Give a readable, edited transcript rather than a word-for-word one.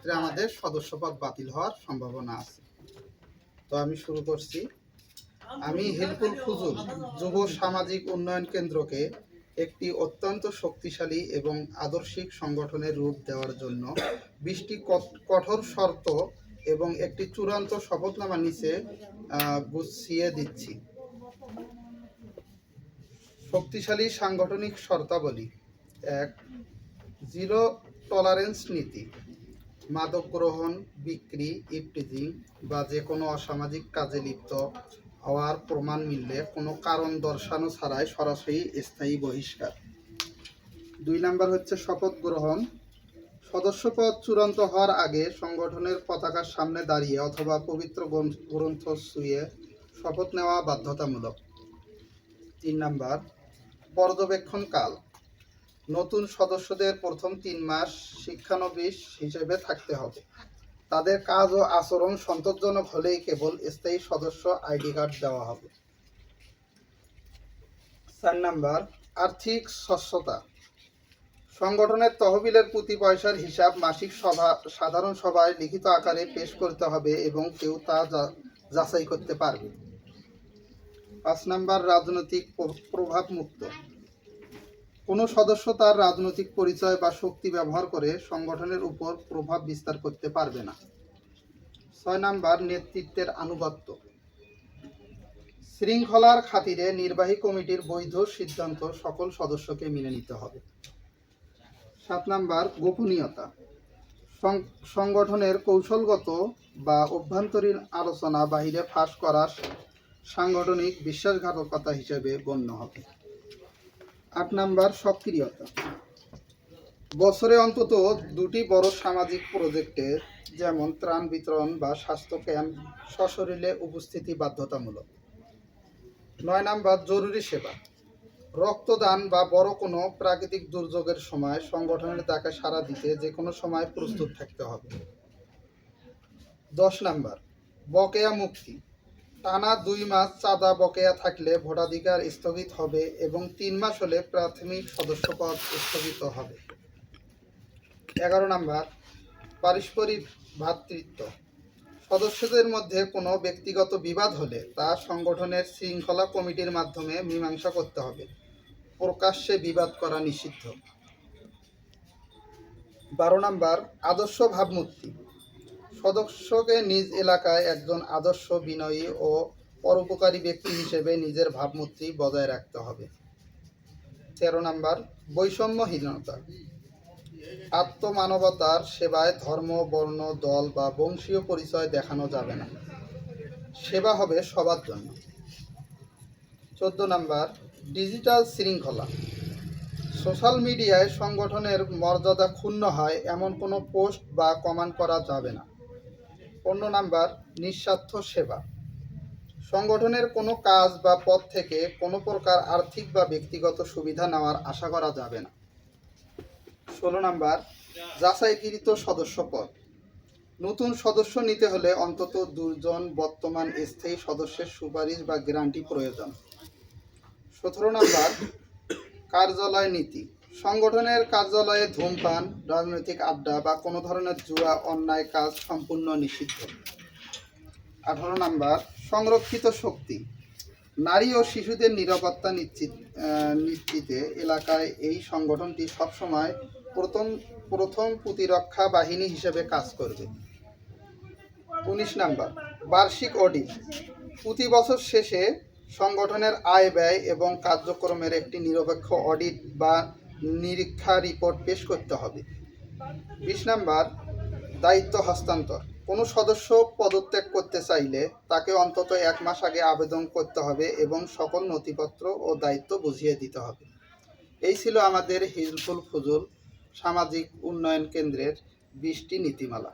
সেক্ষেত্রে আমাদের সদস্যপদ বাতিল হওয়ার সম্ভাবনা আছে। তো আমি শুরু করছি। আমি হিলকুল ফুজুল যুব সামাজিক উন্নয়ন কেন্দ্রকে একটি অত্যন্ত শক্তিশালী এবং আদর্শিক সংগঠনের রূপ দেওয়ার জন্য 20টি কঠোর শর্ত এবং একটি চূড়ান্ত শপথনামা নিচে গুছিয়ে দিচ্ছি। শক্তিশালী সাংগঠনিক শর্তাবলী। 1. জিরো টলারেন্স নীতি। মাদক গ্রহণ, বিক্রি, ইফটিজিং বা যে কোনো অসামাজিক কাজে লিপ্ত হওয়ার প্রমাণ মিললে কোনো কারণ দর্শানো ছাড়াই সরাসরি স্থায়ী বহিষ্কার। 2 নাম্বার হচ্ছে শপথ গ্রহণ। সদস্যপদ চূড়ান্ত হওয়ার আগে সংগঠনের পতাকার সামনে দাঁড়িয়ে অথবা পবিত্র গ্রন্থ ছুঁয়ে শপথ নেওয়া বাধ্যতামূলক। 3 নাম্বার পর্যবেক্ষণ কাল। নতুন সদস্যদের প্রথম 3 মাস শিক্ষানবিশ হিসেবে থাকতে হবে। তাদের কাজ ও আচরণ সন্তোষজনক হলেই কেবল স্থায়ী সদস্য আইডি কার্ড দেওয়া হবে। 4 নাম্বার আর্থিক স্বচ্ছতা। সংগঠনের তহবিলের প্রতি পয়সার হিসাব মাসিক সাধারণ সভায় লিখিত আকারে পেশ করতে হবে এবং কেউ তা যাচাই করতে পারবে। 5 নাম্বার রাজনৈতিক প্রভাব মুক্ত। কোনো সদস্য তার রাজনৈতিক পরিচয় বা শক্তি ব্যবহার করে সংগঠনের উপর প্রভাব বিস্তার করতে পারবে না। 6 নাম্বার নেতৃত্বের আনুগত্য। শৃঙ্খলার খাতিরে নির্বাহী কমিটির বৈধ সিদ্ধান্ত সকল সদস্যকে মেনে নিতে হবে। 7 নাম্বার গোপনীয়তা। সংগঠনের কৌশলগত বা অভ্যন্তরীণ আলোচনা বাহিরে ফাঁস করা সাংগঠনিক বিশ্বাসঘাতকতা হিসেবে গণ্য হবে। 8 নাম্বার সক্রিয়তা। বছরে অন্তত 2টি বড় সামাজিক প্রজেক্টে যেমন ত্রাণ বিতরণ বা স্বাস্থ্য ক্যাম্প সশরীরে উপস্থিতি বাধ্যতামূলক। 9 নাম্বার জরুরি সেবা। রক্তদান বা বড় কোনো প্রাকৃতিক দুর্যোগের সময় সংগঠনের ডাকে সাড়া দিতে যে কোনো সময় প্রস্তুত থাকতে হবে। 10 নাম্বার বকেয়া মুক্তি। টানা 2 মাস চাঁদা বকেয়া থাকলে ভোটাধিকার স্থগিত হবে এবং 3 মাস হলে প্রাথমিক সদস্যপদ স্থগিত হবে। 11 নাম্বার পারস্পরিক ভ্রাতৃত্ব। সদস্যদের মধ্যে কোনো ব্যক্তিগত বিবাদ হলে তা সংগঠনের শৃঙ্খলা কমিটির মাধ্যমে মীমাংসা করতে হবে। প্রকাশ্যে বিবাদ করা নিষিদ্ধ। 12 নাম্বার আদর্শ ভাবমূর্তি। সদস্যকে নিজ এলাকায় একজন আদর্শ, বিনয়ী ও পরোপকারী ব্যক্তি হিসেবে নিজের ভাবমূর্তি বজায় রাখতে হবে। 13 নাম্বার বৈষম্যহীনতা। আত্মমানবতার সেবায় ধর্ম, বর্ণ, দল বা বংশীয় পরিচয় দেখানো যাবে না। সেবা হবে সবার জন্য। 14 নাম্বার ডিজিটাল শৃঙ্খলা। সোশ্যাল মিডিয়ায় সংগঠনের মর্যাদা ক্ষুণ্ণ হয় এমন কোনো পোস্ট বা কমেন্ট করা যাবে না। 15 নাম্বার নিঃস্বার্থ সেবা। সংগঠনের কোনো কাজ বা পদ থেকে কোনো প্রকার আর্থিক বা ব্যক্তিগত সুবিধা নেওয়ার আশা করা যাবে না। 16 নাম্বার যাচাইকৃত সদস্যপদ। নতুন সদস্য নিতে হলে অন্তত 2 জন বর্তমান স্থায়ী সদস্যের সুপারিশ বা গ্যারান্টি প্রয়োজন। 17 নাম্বার কার্যালয় নীতি। সংগঠনের কার্যালয়ে ধূমপান, রাজনৈতিক আড্ডা বা কোনো ধরনের জুয়া অন্যায় কাজ সম্পূর্ণ নিষিদ্ধ। 18 নাম্বার সংরক্ষিত শক্তি। নারী ও শিশুদের নিরাপত্তা নিশ্চিতে এলাকায় এই সংগঠনটি সবসময় প্রথম প্রতিরক্ষা বাহিনী হিসেবে কাজ করবে। 19 নাম্বার বার্ষিক অডিট। প্রতি বছর শেষে সংগঠনের আয়, ব্যয় এবং কার্যক্রমের একটি নিরপেক্ষ অডিট বা নিরীক্ষা রিপোর্ট পেশ করতে হবে। 20 নাম্বার দায়িত্ব হস্তান্তর। কোনো সদস্য পদত্যাগ করতে চাইলে তাকে অন্তত 1 মাস আগে আবেদন করতে হবে এবং সকল নথিপত্র ও দায়িত্ব বুঝিয়ে দিতে হবে। এই ছিল আমাদের হিলকুল ফুজুল সামাজিক উন্নয়ন কেন্দ্রের 20টি নীতিমালা।